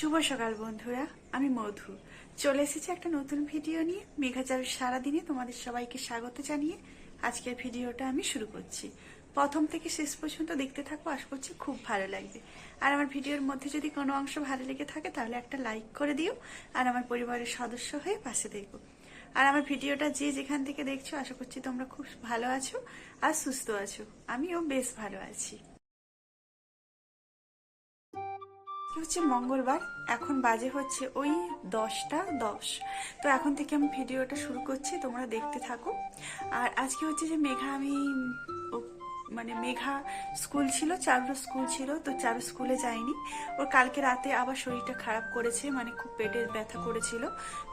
শুভ সকাল বন্ধুরা, আমি মধু চলে এসেছি একটা নতুন ভিডিও নিয়ে। মেঘাচার সারাদিনে তোমাদের সবাইকে স্বাগত জানিয়ে আজকের ভিডিওটা আমি শুরু করছি। প্রথম থেকে শেষ পর্যন্ত দেখতে থাকবো, আশা করছি খুব ভালো লাগবে। আর আমার ভিডিওর মধ্যে যদি কোনো অংশ ভালো লেগে থাকে তাহলে একটা লাইক করে দিও, আর আমার পরিবারের সদস্য হয়ে পাশে দেখো। আর আমার ভিডিওটা যে যেখান থেকে দেখছো, আশা করছি তোমরা খুব ভালো আছো আর সুস্থ আছো। আমিও বেশ ভালো আছি। হচ্ছে মঙ্গলবার, এখন বাজে হচ্ছে ওই 10টা 10। তো এখন থেকে আমি ভিডিওটা শুরু করছি, তোমরা দেখতে থাকো। আর আজকে হচ্ছে যে মেঘা স্কুল ছিল, চারুর স্কুল ছিল, তো চারু স্কুলে যায়নি। ওর কালকে রাতে আবার শরীরটা খারাপ করেছে, মানে খুব পেটের ব্যথা করেছিল।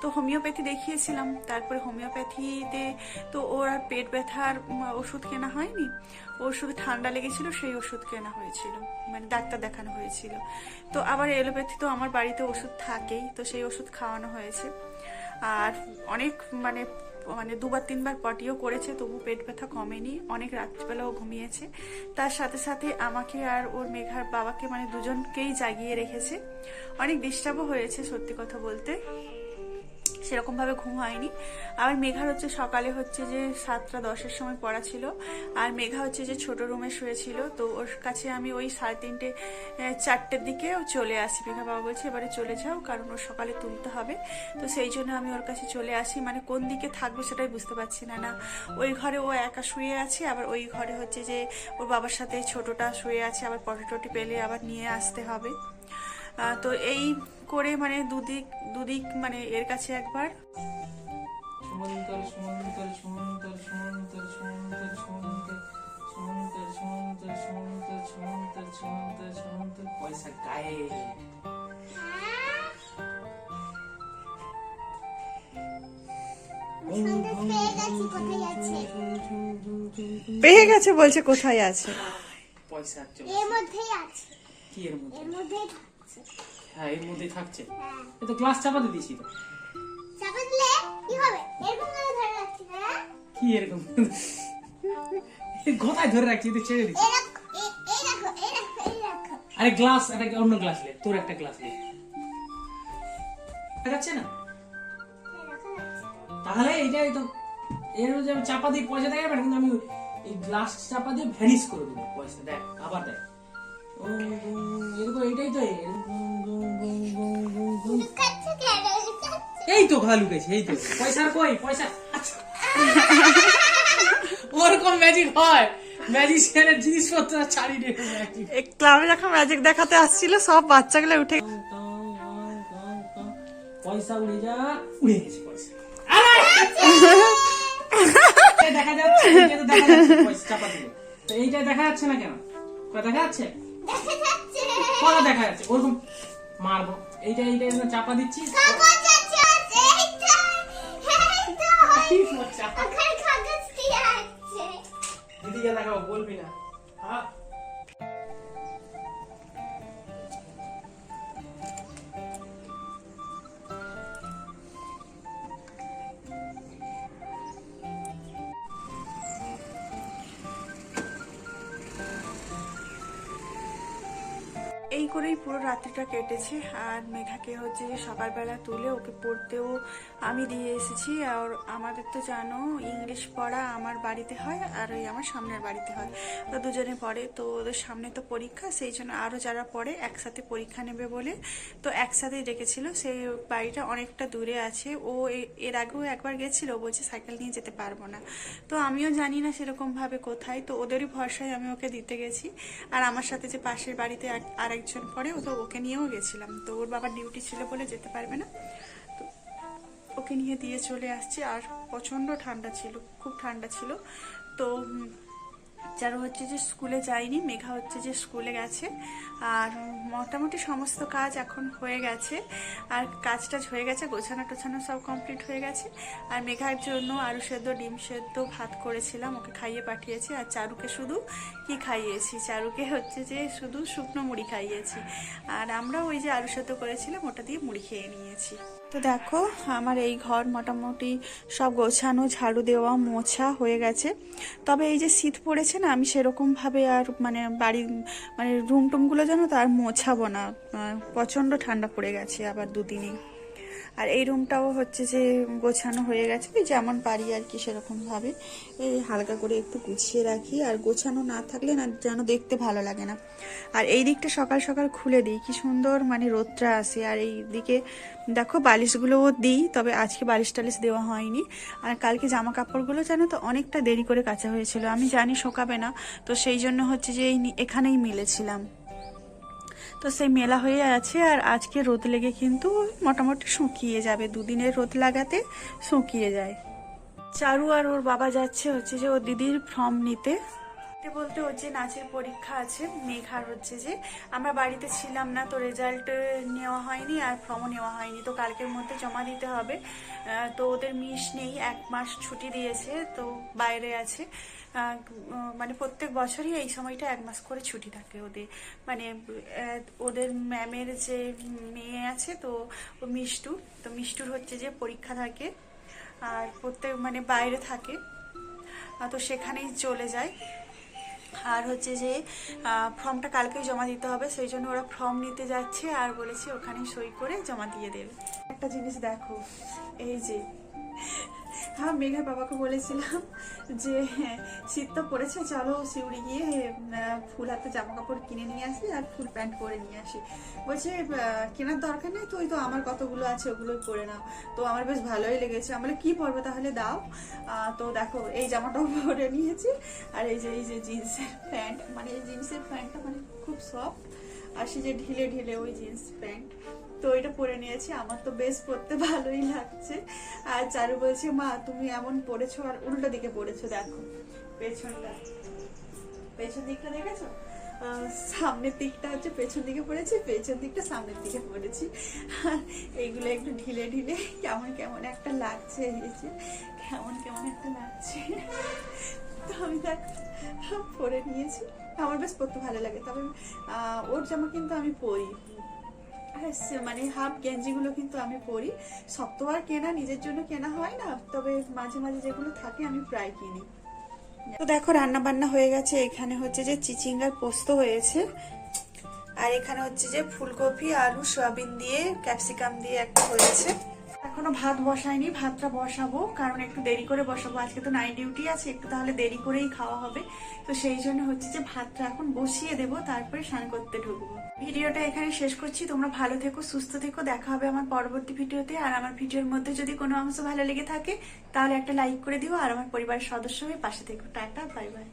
তো হোমিওপ্যাথি দেখিয়েছিলাম, তারপরে হোমিওপ্যাথিতে তো ওর আর পেট ব্যথার ওষুধ কেনা হয়নি। ওর শুধু ঠান্ডা লেগেছিল, সেই ওষুধ কেনা হয়েছিল, মানে ডাক্তার দেখানো হয়েছিল। তো আবার এলোপ্যাথি তো আমার বাড়িতে ওষুধ থাকেই, তো সেই ওষুধ খাওয়ানো হয়েছে। আর অনেক মানে মানে দুবার তিনবার পটিও করেছে, তবু পেট ব্যথা কমেনি। অনেক রাত্রিবেলাও ঘুমিয়েছে। তার সাথে সাথে আমাকে আর ওর মেঘার বাবাকে, মানে দুজনকেই জাগিয়ে রেখেছে। অনেক ডিস্টার্বও হয়েছে সত্যি কথা বলতে, সেরকম ভাবে ঘুম হয়নি। আর মেঘার হচ্ছে সকালে হচ্ছে যে 7টা 10-এর সময় পড়া ছিল, আর মেঘা হচ্ছে যে ছোট রুমে শুয়েছিল। তো ওর কাছে আমি ওই 3:30 4টের দিকে চলে আসি। মেঘা বাবা বলছে এবারে চলে যাও, কারণ ওর সকালে তুলতে হবে। তো সেই জন্য আমি ওর কাছে চলে আসি। মানে কোন দিকে থাকবো সেটাই বুঝতে পারছি না। না ওই ঘরে ও একা শুয়ে আছে, আবার ওই ঘরে হচ্ছে যে ওর বাবার সাথে ছোটটা শুয়ে আছে, আবার পটেটোটি পেলে আবার নিয়ে আসতে হবে। তো এই করে মানে দুদিক মানে এর কাছে একবার সমান্তর সমান্তর সমান্তর সমান্তর সমান্তর সমান্তর সমান্তর সমান্তর সমান্তর সমান্তর সমান্তর সমান্তর পয়সা গায়ে পেয়ে গেছে, বলছে কোথায় আছে। পয়সা এর মধ্যেই আছে। কি এর মধ্যে? এর মধ্যেই থাকছে। হ্যাঁ এর মধ্যে থাকছে। এ তো গ্লাস চাপাতে দিয়েছি তো। চাপা দিলে কি হবে? এরকম করে ধরে রাখছি, হ্যাঁ? কি এরকম কোথায় ধরে রাখছি? তো ছেড়ে দিচ্ছি। এই রাখো, এই রাখো, এই রাখো। আরে গ্লাস, একটা অন্য গ্লাস লে, তোর একটা গ্লাস লে। দেখা যাচ্ছে না? এই রাখা যাচ্ছে তো। তাহলে এইটাই তো, এর যে আমি চাপা দিয়ে পয়সা দেখাবে না, কিন্তু আমি এই গ্লাস চাপা দিয়ে ভ্যানিশ করে দেবো পয়সা। দেখ আবার দেখ, এরকম এইটাই তো লুকাচ্ছে কেন? লুকাচ্ছে। এই তো ঘা লুকেছে, এই তো পয়সার কই পয়সা। ওরকম ম্যাজিক হয়, ম্যাজিশিয়ানের জিনিসপত্র ছাড়িয়ে নেবে ম্যাজিক। ক্লাবে যখন ম্যাজিক দেখাতে আসছিল, সব বাচ্চাগুলো উঠে পয়সা উড়ে যা, উড়ে গেছে পয়সা। দেখা যাচ্ছে, এইটা তো দেখা যাচ্ছে পয়সা চাপা দিলে। তো এইটা দেখা যাচ্ছে না কেন? দেখা যাচ্ছে, দেখা যাচ্ছে। কলা দেখা যাচ্ছে। ওরকম মারবো, এইটা এইটা চাপা দিচ্ছি। কাগজ আছে, এই তো, এই তো। ওখানে কাগজ দিয়ে আছে। দিদিকে দেখাবো, বলবি না। হ্যাঁ এই করেই পুরো রাত্রিটা কেটেছে। আর মেঘাকে হচ্ছে যে সকালবেলা তুলে ওকে পড়তেও আমি দিয়ে এসেছি। আর আমাদের তো জানো ইংলিশ পড়া আমার বাড়িতে হয় আর ওই আমার সামনের বাড়িতে হয়, তো দুজনে পড়ে। তো ওদের সামনে তো পরীক্ষা, সেই জন্য আরও যারা পড়ে একসাথে পরীক্ষা নেবে বলে তো একসাথেই ডেকেছিল। সেই বাড়িটা অনেকটা দূরে আছে। ও এর আগেও একবার গেছিলো, বলছে সাইকেল নিয়ে যেতে পারবো না। তো আমিও জানি না সেরকমভাবে কোথায়, তো ওদেরই ভরসায় আমি ওকে দিতে গেছি। আর আমার সাথে যে পাশের বাড়িতে আরেকজন পড়ে, ও তো ওকে নিয়েও গেছিলাম। তো ওর বাবার ডিউটি ছিল বলে যেতে পারবে না, তো ওকে নিয়ে দিয়ে চলে আসছি। আর প্রচণ্ড ঠান্ডা ছিল, খুব ঠান্ডা ছিল। তো যারা হচ্ছে যে স্কুলে যায়নি, মেঘা হচ্ছে যে স্কুলে গেছে। আর মোটামুটি সমস্ত কাজ এখন হয়ে গেছে, আর কাজ টাজ হয়ে গেছে, গোছানো টোছানো সব কমপ্লিট হয়ে গেছে। আর মেঘার জন্য আলু সেদ্ধ ডিম সেদ্ধ ভাত করেছিলাম, ওকে খাইয়ে পাঠিয়েছি। আর চারুকে শুধু কি খাইয়েছি, চারুকে হচ্ছে যে শুধু শুকনো মুড়ি খাইয়েছি। আর আমরা ওই যে আলু সেদ্ধ করেছিলাম ওটা দিয়ে মুড়ি খেয়ে নিয়েছি। তো দেখো আমার এই ঘর মোটামুটি সব গোছানো, ঝাড়ু দেওয়া, মোছা হয়ে গেছে। তবে এই যে শীত পড়েছে না, আমি সেরকমভাবে আর মানে বাড়ি মানে রুম টুমগুলো জানো তো আর মোছাবো না, প্রচণ্ড ঠান্ডা পড়ে গেছে আবার দুদিনই। আর এই রুমটাও হচ্ছে যে গোছানো হয়ে গেছে, ওই যেমন পারি আর কি সেরকমভাবে এই হালকা করে একটু গুছিয়ে রাখি। আর গোছানো না থাকলে না যেন দেখতে ভালো লাগে না। আর এই দিকটা সকাল সকাল খুলে দিই, কি সুন্দর মানে রোদটা আসে। আর এই দিকে দেখো বালিশগুলোও দিই, তবে আজকে বালিশ টালিশ দেওয়া হয়নি। আর কালকে জামা কাপড়গুলো জানো তো অনেকটা দেরি করে কাচা হয়েছিল, আমি জানি শোকাবে না, তো সেই জন্য হচ্ছে যে এখানেই মিলেছিলাম, তো সেই মেলা হয়ে আছে। আর আজকে রোদ লেগে কিন্তু মোটামুটি শুকিয়ে যাবে, দুদিনের রোদ লাগাতে শুকিয়ে যায়। চারু আর ওর বাবা যাচ্ছে হচ্ছে যে ওর দিদির ফর্ম নিতে। বলতে ওর যে নাচের পরীক্ষা আছে, মেঘার হচ্ছে যে আমরা বাড়িতে ছিলাম না, তো রেজাল্ট নেওয়া হয়নি আর ফর্মও নেওয়া হয়নি, তো কালকের মধ্যে জমা দিতে হবে। তো ওদের মিস নেই, 1 মাস ছুটি দিয়েছে, তো বাইরে আছে। মানে প্রত্যেক বছরই এই সময়টা 1 মাস করে ছুটি থাকে ওদের, মানে ওদের ম্যামের যে মেয়ে আছে তো ও মিষ্টু, তো মিষ্টুর হচ্ছে যে পরীক্ষা থাকে আর প্রত্যেক মানে বাইরে থাকে, তো সেখানেই চলে যায়। আর হচ্ছে যে ফর্মটা কালকেই জমা দিতে হবে, সেই জন্য ওরা ফর্ম নিতে যাচ্ছে আর বলেছে ওখানে সই করে জমা দিয়ে দেবে। একটা জিনিস দেখো, এই যে মেঘার বাবাকে বলেছিলাম যে শীত তো পড়েছে, চলো শিউড়ি গিয়ে ফুল হাতে জামা কাপড় কিনে নিয়ে আসি আর ফুল প্যান্ট পরে নিয়ে আসি। বলছে কেনার দরকার নেই, তো ওই তো আমার কতগুলো আছে ওগুলোই পরে নাও। তো আমার বেশ ভালোই লেগেছে, আমি কি পরবে তাহলে দাও। তো দেখো এই জামাটাও পরে নিয়েছি, আর এই যে জিন্সের প্যান্ট, মানে এই জিন্সের প্যান্টটা মানে খুব সফট, আর সে যে ঢিলে ঢিলে ওই জিন্স প্যান্ট, তো এটা পরে নিয়েছি, আমার তো বেশ পরতে ভালোই লাগছে। আর চারু বলছে মা তুমি এমন পরেছো আর উল্টো দিকে পরেছো, দেখো পেছনটা, পেছন দিকটা দেখেছো, সামনের দিকটা হচ্ছে পেছন দিকে পড়েছি, পেছন দিকটা সামনের দিকে পড়েছি। আর এইগুলো একটু ঢিলে ঢিলে কেমন কেমন একটা লাগছে, কেমন কেমন একটা লাগছে। তো আমি দেখো পরে নিয়েছি, আমার বেশ পরতে ভালো লাগে। তবে ওর জামা কিন্তু আমি পরি, মানে হাফ গেঞ্জিগুলো কিন্তু আমি পরি, সব তো আর কেনা নিজের জন্য কেনা হয় না, তবে মাঝে মাঝে যেগুলো থাকে আমি প্রায় কিনি। তো দেখো রান্না বান্না হয়ে গেছে, এখানে হচ্ছে যে চিচিঙ্গার পোস্ত হয়েছে, আর এখানে হচ্ছে যে ফুলকপি আলু সয়াবিন দিয়ে ক্যাপসিকাম দিয়ে একটা হয়েছে। এখনো ভাত বসাইনি, ভাতটা বসাবো, কারণ একটু দেরি করে বসাবো, আজকে তো নাইট ডিউটি আছে, একটু তাহলে দেরি করেই খাওয়া হবে, তো সেই জন্য হচ্ছে যে ভাতটা এখন বসিয়ে দেবো, তারপরে স্নান করতে ঢুকবো। ভিডিওটা এখানে শেষ করছি, তোমরা ভালো থেকো, সুস্থ থেকো, দেখা হবে আমার পরবর্তী ভিডিওতে। আর আমার ভিডিওর মধ্যে যদি কোনো অংশ ভালো লেগে থাকে তাহলে একটা লাইক করে দিও, আর আমার পরিবারের সদস্য হয়ে পাশে থেকো। Tata, bye bye.